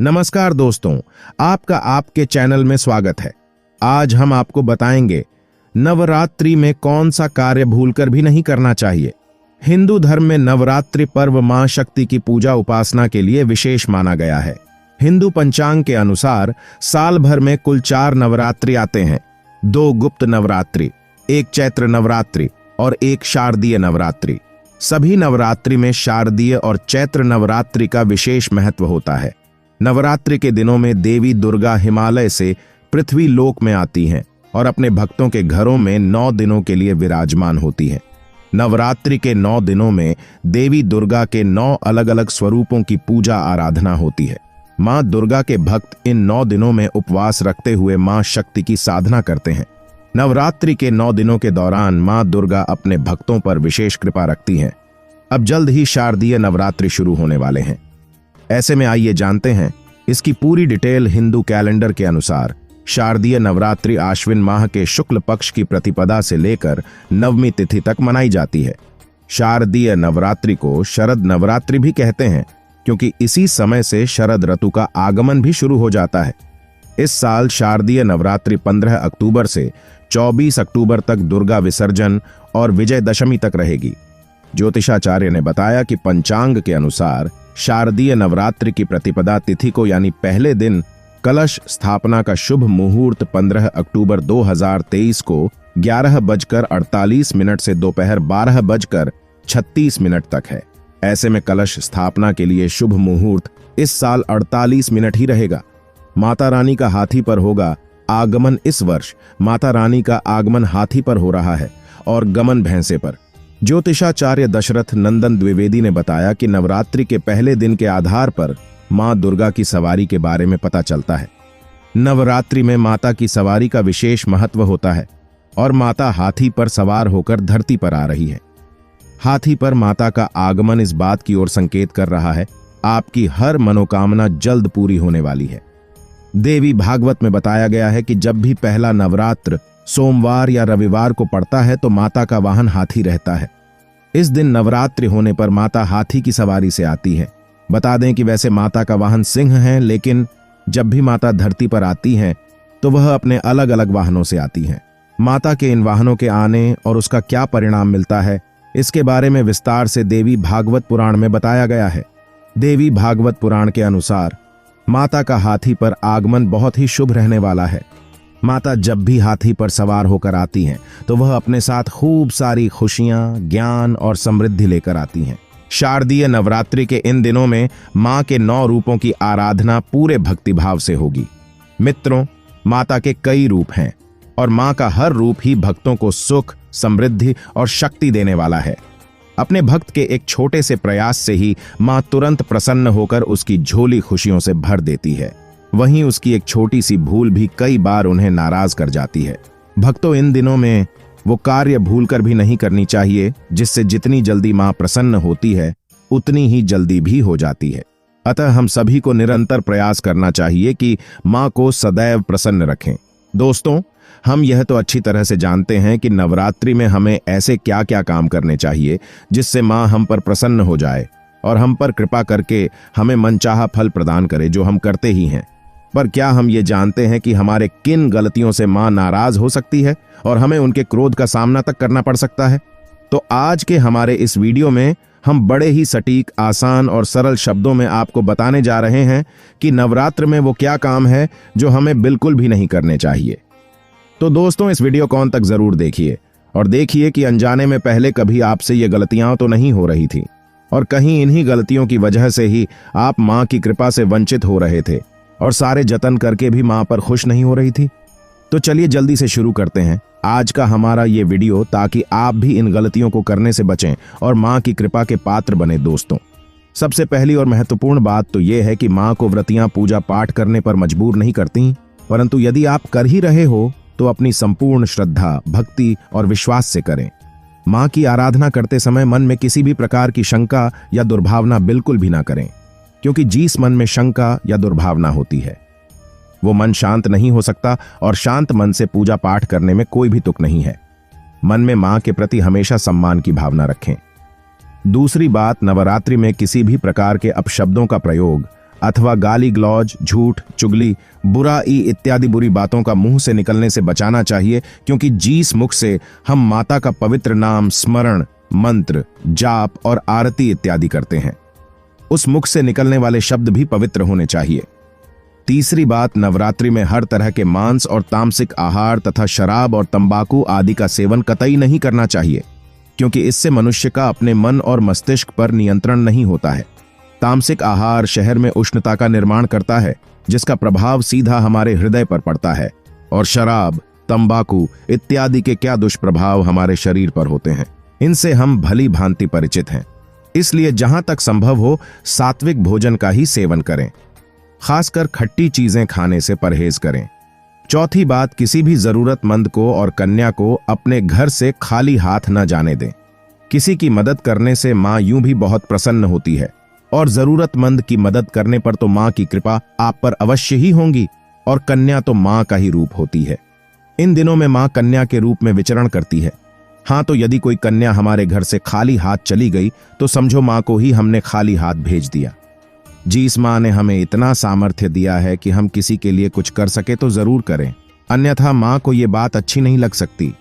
नमस्कार दोस्तों, आपका आपके चैनल में स्वागत है। आज हम आपको बताएंगे नवरात्रि में कौन सा कार्य भूलकर भी नहीं करना चाहिए। हिंदू धर्म में नवरात्रि पर्व मां शक्ति की पूजा उपासना के लिए विशेष माना गया है। हिंदू पंचांग के अनुसार साल भर में कुल 4 नवरात्रि आते हैं। 2 गुप्त नवरात्रि, 1 चैत्र नवरात्रि और 1 शारदीय नवरात्रि। सभी नवरात्रि में शारदीय और चैत्र नवरात्रि का विशेष महत्व होता है। नवरात्रि के दिनों में देवी दुर्गा हिमालय से पृथ्वी लोक में आती हैं और अपने भक्तों के घरों में 9 दिनों के लिए विराजमान होती हैं। नवरात्रि के 9 दिनों में देवी दुर्गा के 9 अलग अलग स्वरूपों की पूजा आराधना होती है। मां दुर्गा के भक्त इन 9 दिनों में उपवास रखते हुए मां शक्ति की साधना करते हैं। नवरात्रि के 9 दिनों के दौरान मां दुर्गा अपने भक्तों पर विशेष कृपा रखती हैं। अब जल्द ही शारदीय नवरात्रि शुरू होने वाले हैं। ऐसे में आइए जानते हैं इसकी पूरी डिटेल। हिंदू कैलेंडर के अनुसार शारदीय नवरात्रि आश्विन माह के शुक्ल पक्ष की प्रतिपदा से लेकर नवमी तिथि तक मनाई जाती है। शारदीय नवरात्रि को शरद नवरात्रि भी कहते हैं क्योंकि इसी समय से शरद ऋतु का आगमन भी शुरू हो जाता है। इस साल शारदीय नवरात्रि 15 अक्टूबर से 24 अक्टूबर तक दुर्गा विसर्जन और विजयदशमी तक रहेगी। ज्योतिषाचार्य ने बताया कि पंचांग के अनुसार शारदीय नवरात्रि की प्रतिपदा तिथि को यानी पहले दिन कलश स्थापना का शुभ मुहूर्त 15 अक्टूबर 2023 को 11:48 से दोपहर 12:36 तक है। ऐसे में कलश स्थापना के लिए शुभ मुहूर्त इस साल 48 मिनट ही रहेगा। माता रानी का हाथी पर होगा आगमन। इस वर्ष माता रानी का आगमन हाथी पर हो रहा है और गमन भैंसे पर। ज्योतिषाचार्य दशरथ नंदन द्विवेदी ने बताया कि नवरात्रि के पहले दिन के आधार पर मां दुर्गा की सवारी के बारे में पता चलता है। नवरात्रि में माता की सवारी का विशेष महत्व होता है और माता हाथी पर सवार होकर धरती पर आ रही है। हाथी पर माता का आगमन इस बात की ओर संकेत कर रहा है आपकी हर मनोकामना जल्द पूरी होने वाली है। देवी भागवत में बताया गया है कि जब भी पहला नवरात्र सोमवार या रविवार को पड़ता है तो माता का वाहन हाथी रहता है। इस दिन नवरात्रि होने पर माता हाथी की सवारी से आती है। बता दें कि वैसे माता का वाहन सिंह है, लेकिन जब भी माता धरती पर आती हैं तो वह अपने अलग अलग वाहनों से आती हैं। माता के इन वाहनों के आने और उसका क्या परिणाम मिलता है, इसके बारे में विस्तार से देवी भागवत पुराण में बताया गया है। देवी भागवत पुराण के अनुसार माता का हाथी पर आगमन बहुत ही शुभ रहने वाला है। माता जब भी हाथी पर सवार होकर आती हैं तो वह अपने साथ खूब सारी खुशियां, ज्ञान और समृद्धि लेकर आती हैं। शारदीय नवरात्रि के इन दिनों में मां के 9 रूपों की आराधना पूरे भक्तिभाव से होगी। मित्रों, माता के कई रूप हैं और मां का हर रूप ही भक्तों को सुख, समृद्धि और शक्ति देने वाला है। अपने भक्त के एक छोटे से प्रयास से ही मां तुरंत प्रसन्न होकर उसकी झोली खुशियों से भर देती है। वहीं उसकी एक छोटी सी भूल भी कई बार उन्हें नाराज कर जाती है। भक्तों, इन दिनों में वो कार्य भूलकर भी नहीं करनी चाहिए जिससे जितनी जल्दी मां प्रसन्न होती है उतनी ही जल्दी भी हो जाती है। अतः हम सभी को निरंतर प्रयास करना चाहिए कि मां को सदैव प्रसन्न रखें। दोस्तों, हम यह तो अच्छी तरह से जानते हैं कि नवरात्रि में हमें ऐसे क्या क्या काम करने चाहिए जिससे मां हम पर प्रसन्न हो जाए और हम पर कृपा करके हमें मनचाहा फल प्रदान करे, जो हम करते ही हैं। पर क्या हम ये जानते हैं कि हमारे किन गलतियों से मां नाराज हो सकती है और हमें उनके क्रोध का सामना तक करना पड़ सकता है? तो आज के हमारे इस वीडियो में हम बड़े ही सटीक, आसान और सरल शब्दों में आपको बताने जा रहे हैं कि नवरात्र में वो क्या काम है जो हमें बिल्कुल भी नहीं करने चाहिए। तो दोस्तों, इस वीडियो को अंत तक जरूर देखिए और देखिए कि अनजाने में पहले कभी आपसे ये गलतियां तो नहीं हो रही थी और कहीं इन्हीं गलतियों की वजह से ही आप मां की कृपा से वंचित हो रहे थे और सारे जतन करके भी मां पर खुश नहीं हो रही थी। तो चलिए जल्दी से शुरू करते हैं आज का हमारा ये वीडियो, ताकि आप भी इन गलतियों को करने से बचें और मां की कृपा के पात्र बने। दोस्तों, सबसे पहली और महत्वपूर्ण बात तो यह है कि मां को व्रतियां पूजा पाठ करने पर मजबूर नहीं करती, परंतु यदि आप कर ही रहे हो तो अपनी संपूर्ण श्रद्धा, भक्ति और विश्वास से करें। मां की आराधना करते समय मन में किसी भी प्रकार की शंका या दुर्भावना बिल्कुल भी ना करें, क्योंकि जिस मन में शंका या दुर्भावना होती है वो मन शांत नहीं हो सकता और शांत मन से पूजा पाठ करने में कोई भी तुक नहीं है। मन में मां के प्रति हमेशा सम्मान की भावना रखें। दूसरी बात, नवरात्रि में किसी भी प्रकार के अपशब्दों का प्रयोग अथवा गाली गलौज, झूठ, चुगली, बुराई इत्यादि बुरी बातों का मुंह से निकलने से बचाना चाहिए, क्योंकि जिस मुख से हम माता का पवित्र नाम, स्मरण, मंत्र, जाप और आरती इत्यादि करते हैं, उस मुख से निकलने वाले शब्द भी पवित्र होने चाहिए। तीसरी बात, नवरात्रि में हर तरह के मांस और तामसिक आहार तथा शराब और तंबाकू आदि का सेवन कतई नहीं करना चाहिए, क्योंकि इससे मनुष्य का अपने मन और मस्तिष्क पर नियंत्रण नहीं होता है। तामसिक आहार शहर में उष्णता का निर्माण करता है, जिसका प्रभाव सीधा हमारे हृदय पर पड़ता है, और शराब, तंबाकू इत्यादि के क्या दुष्प्रभाव हमारे शरीर पर होते हैं, इनसे हम भली भांति परिचित हैं। इसलिए जहां तक संभव हो सात्विक भोजन का ही सेवन करें, खासकर खट्टी चीजें खाने से परहेज करें। चौथी बात, किसी भी जरूरतमंद को और कन्या को अपने घर से खाली हाथ न जाने दें। किसी की मदद करने से मां यूं भी बहुत प्रसन्न होती है, और जरूरतमंद की मदद करने पर तो मां की कृपा आप पर अवश्य ही होगी, और कन्या तो मां का ही रूप होती है। इन दिनों में मां कन्या के रूप में विचरण करती है। हाँ, तो यदि कोई कन्या हमारे घर से खाली हाथ चली गई तो समझो मां को ही हमने खाली हाथ भेज दिया। जिस मां ने हमें इतना सामर्थ्य दिया है कि हम किसी के लिए कुछ कर सके तो जरूर करें, अन्यथा मां को ये बात अच्छी नहीं लग सकती।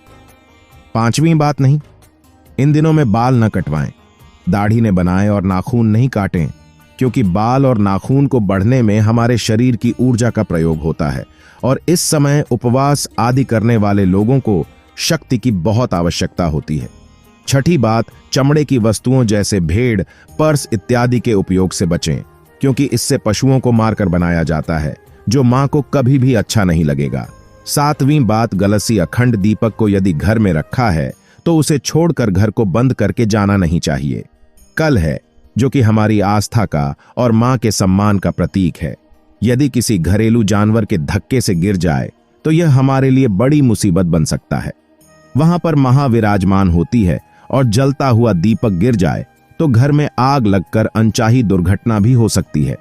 पांचवी बात, नहीं, इन दिनों में बाल न कटवाएं, दाढ़ी ने बनाएं और नाखून नहीं काटें, क्योंकि बाल और नाखून को बढ़ने में हमारे शरीर की ऊर्जा का प्रयोग होता है, और इस समय उपवास आदि करने वाले लोगों को शक्ति की बहुत आवश्यकता होती है। छठी बात, चमड़े की वस्तुओं जैसे भेड़, पर्स इत्यादि के उपयोग से बचें, क्योंकि इससे पशुओं को मारकर बनाया जाता है, जो मां को कभी भी अच्छा नहीं लगेगा। सातवीं बात, गलसी अखंड दीपक को यदि घर में रखा है तो उसे छोड़कर घर को बंद करके जाना नहीं चाहिए। कल है, जो कि हमारी आस्था का और मां के सम्मान का प्रतीक है। यदि किसी घरेलू जानवर के धक्के से गिर जाए तो यह हमारे लिए बड़ी मुसीबत बन सकता है। वहां पर महाविराजमान होती है, और जलता हुआ दीपक गिर जाए तो घर में आग लगकर अनचाही दुर्घटना भी हो सकती है,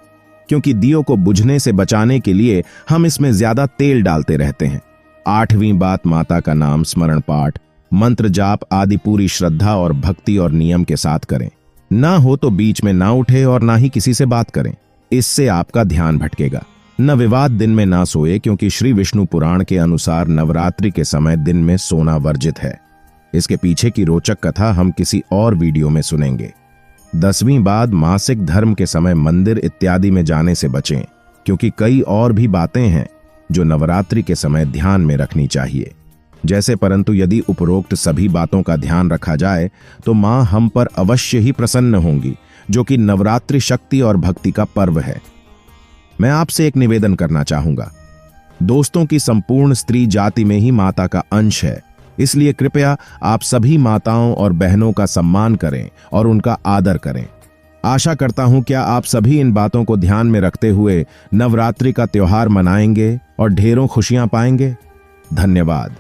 क्योंकि दियों को बुझने से बचाने के लिए हम इसमें ज्यादा तेल डालते रहते हैं। आठवीं बात, माता का नाम, स्मरण पाठ, मंत्र जाप आदि पूरी श्रद्धा और भक्ति और नियम के साथ करें। ना हो तो बीच में ना उठे और ना ही किसी से बात करें, इससे आपका ध्यान भटकेगा। न विवाद दिन में ना सोए, क्योंकि श्री विष्णु पुराण के अनुसार नवरात्रि के समय दिन में सोना वर्जित है। इसके पीछे की रोचक कथा हम किसी और वीडियो में सुनेंगे। 10वीं बात, मासिक धर्म के समय मंदिर इत्यादि में जाने से बचें, क्योंकि कई और भी बातें हैं जो नवरात्रि के समय ध्यान में रखनी चाहिए जैसे, परंतु यदि उपरोक्त सभी बातों का ध्यान रखा जाए तो मां हम पर अवश्य ही प्रसन्न होंगी, जो कि नवरात्रि शक्ति और भक्ति का पर्व है। मैं आपसे एक निवेदन करना चाहूंगा। दोस्तों की संपूर्ण स्त्री जाति में ही माता का अंश है, इसलिए कृपया आप सभी माताओं और बहनों का सम्मान करें और उनका आदर करें। आशा करता हूं क्या आप सभी इन बातों को ध्यान में रखते हुए नवरात्रि का त्योहार मनाएंगे और ढेरों खुशियां पाएंगे। धन्यवाद।